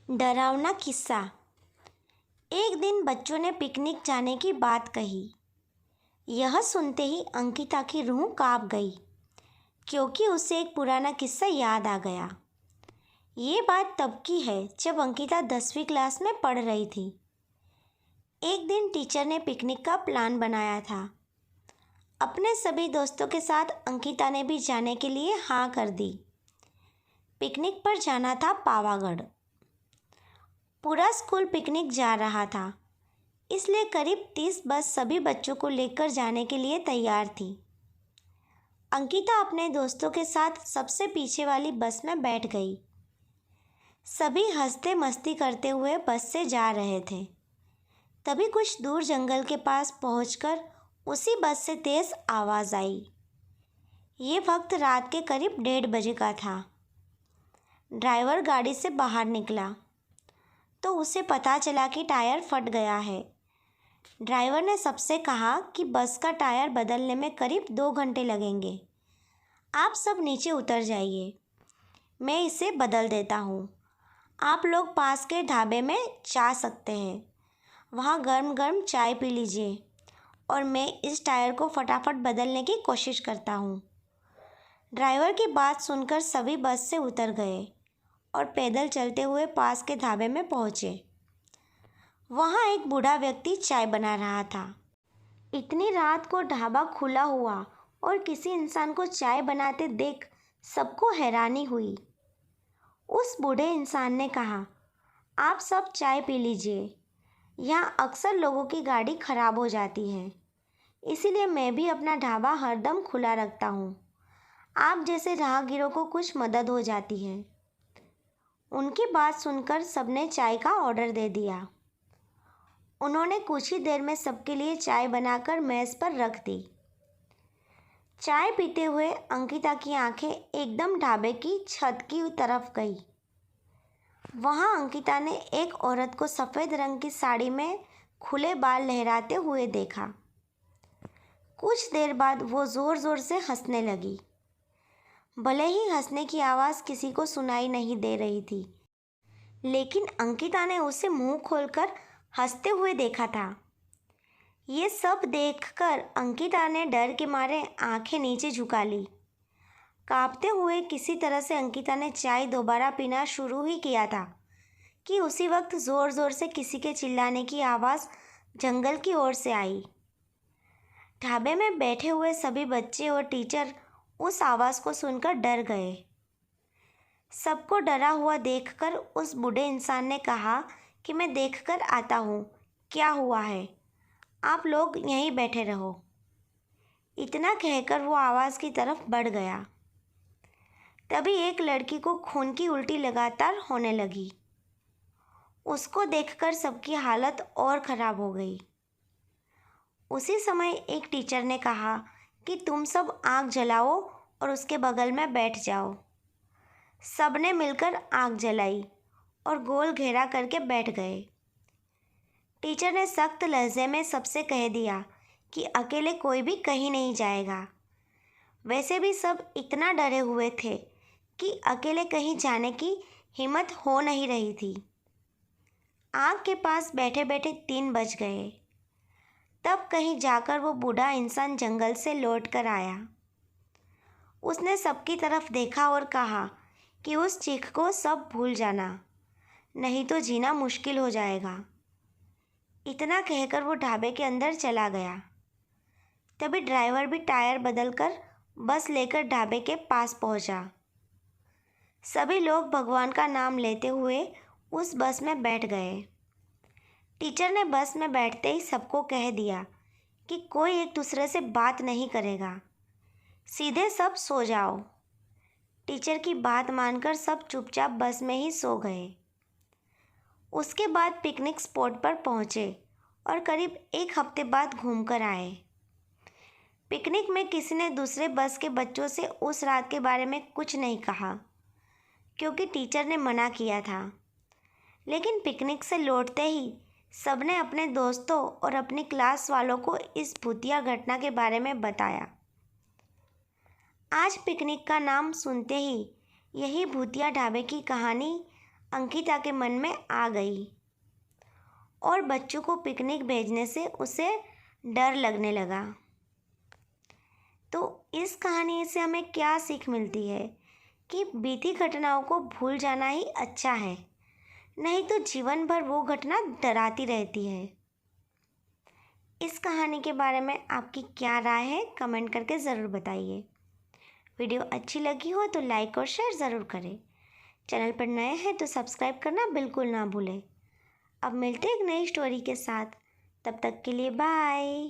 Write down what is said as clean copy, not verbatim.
डरावना किस्सा। एक दिन बच्चों ने पिकनिक जाने की बात कही। यह सुनते ही अंकिता की रूह कांप गई, क्योंकि उसे एक पुराना किस्सा याद आ गया। ये बात तब की है जब अंकिता 10वीं क्लास में पढ़ रही थी। एक दिन टीचर ने पिकनिक का प्लान बनाया था। अपने सभी दोस्तों के साथ अंकिता ने भी जाने के लिए हाँ कर दी। पिकनिक पर जाना था पावागढ़। पूरा स्कूल पिकनिक जा रहा था, इसलिए करीब 30 बस सभी बच्चों को लेकर जाने के लिए तैयार थी। अंकिता अपने दोस्तों के साथ सबसे पीछे वाली बस में बैठ गई। सभी हंसते मस्ती करते हुए बस से जा रहे थे। तभी कुछ दूर जंगल के पास पहुंचकर उसी बस से तेज आवाज़ आई। ये वक्त रात के करीब 1:30 का था। ड्राइवर गाड़ी से बाहर निकला तो उसे पता चला कि टायर फट गया है। ड्राइवर ने सबसे कहा कि बस का टायर बदलने में करीब 2 घंटे लगेंगे। आप सब नीचे उतर जाइए, मैं इसे बदल देता हूँ। आप लोग पास के ढाबे में जा सकते हैं, वहाँ गर्म गर्म चाय पी लीजिए और मैं इस टायर को फटाफट बदलने की कोशिश करता हूँ। ड्राइवर की बात सुनकर सभी बस से उतर गए और पैदल चलते हुए पास के ढाबे में पहुँचे। वहाँ एक बूढ़ा व्यक्ति चाय बना रहा था। इतनी रात को ढाबा खुला हुआ और किसी इंसान को चाय बनाते देख सबको हैरानी हुई। उस बूढ़े इंसान ने कहा, आप सब चाय पी लीजिए, यहाँ अक्सर लोगों की गाड़ी खराब हो जाती है, इसीलिए मैं भी अपना ढाबा हरदम खुला रखता हूँ। आप जैसे राहगीरों को कुछ मदद हो जाती है। उनकी बात सुनकर सबने चाय का ऑर्डर दे दिया। उन्होंने कुछ ही देर में सबके लिए चाय बनाकर मेज़ पर रख दी। चाय पीते हुए अंकिता की आंखें एकदम ढाबे की छत की तरफ गई। वहां अंकिता ने एक औरत को सफ़ेद रंग की साड़ी में खुले बाल लहराते हुए देखा। कुछ देर बाद वो ज़ोर-ज़ोर से हंसने लगी। भले ही हंसने की आवाज़ किसी को सुनाई नहीं दे रही थी, लेकिन अंकिता ने उसे मुंह खोलकर हंसते हुए देखा था। ये सब देखकर अंकिता ने डर के मारे आंखें नीचे झुका ली। कांपते हुए किसी तरह से अंकिता ने चाय दोबारा पीना शुरू ही किया था कि उसी वक्त ज़ोर ज़ोर से किसी के चिल्लाने की आवाज़ जंगल की ओर से आई। ढाबे में बैठे हुए सभी बच्चे और टीचर उस आवाज़ को सुनकर डर गए। सबको डरा हुआ देखकर उस बूढ़े इंसान ने कहा कि मैं देखकर आता हूँ क्या हुआ है, आप लोग यहीं बैठे रहो। इतना कहकर वो आवाज़ की तरफ बढ़ गया। तभी एक लड़की को खून की उल्टी लगातार होने लगी। उसको देखकर सबकी हालत और ख़राब हो गई। उसी समय एक टीचर ने कहा कि तुम सब आग जलाओ और उसके बगल में बैठ जाओ। सबने मिलकर आग जलाई और गोल घेरा करके बैठ गए। टीचर ने सख्त लहजे में सबसे कह दिया कि अकेले कोई भी कहीं नहीं जाएगा। वैसे भी सब इतना डरे हुए थे कि अकेले कहीं जाने की हिम्मत हो नहीं रही थी। आग के पास बैठे बैठे 3 बज गए। तब कहीं जाकर वो बूढ़ा इंसान जंगल से लौट कर आया। उसने सबकी तरफ देखा और कहा कि उस चीख को सब भूल जाना, नहीं तो जीना मुश्किल हो जाएगा। इतना कहकर वो ढाबे के अंदर चला गया। तभी ड्राइवर भी टायर बदलकर बस लेकर ढाबे के पास पहुंचा। सभी लोग भगवान का नाम लेते हुए उस बस में बैठ गए। टीचर ने बस में बैठते ही सबको कह दिया कि कोई एक दूसरे से बात नहीं करेगा, सीधे सब सो जाओ। टीचर की बात मानकर सब चुपचाप बस में ही सो गए। उसके बाद पिकनिक स्पॉट पर पहुँचे और करीब 1 हफ्ते बाद घूमकर आए। पिकनिक में किसी ने दूसरे बस के बच्चों से उस रात के बारे में कुछ नहीं कहा, क्योंकि टीचर ने मना किया था। लेकिन पिकनिक से लौटते ही सबने अपने दोस्तों और अपनी क्लास वालों को इस भूतिया घटना के बारे में बताया। आज पिकनिक का नाम सुनते ही यही भूतिया ढाबे की कहानी अंकिता के मन में आ गई और बच्चों को पिकनिक भेजने से उसे डर लगने लगा। तो इस कहानी से हमें क्या सीख मिलती है कि बीती घटनाओं को भूल जाना ही अच्छा है, नहीं तो जीवन भर वो घटना डराती रहती है। इस कहानी के बारे में आपकी क्या राय है, कमेंट करके ज़रूर बताइए। वीडियो अच्छी लगी हो तो लाइक और शेयर ज़रूर करें। चैनल पर नए हैं तो सब्सक्राइब करना बिल्कुल ना भूलें। अब मिलते हैं एक नई स्टोरी के साथ, तब तक के लिए बाय।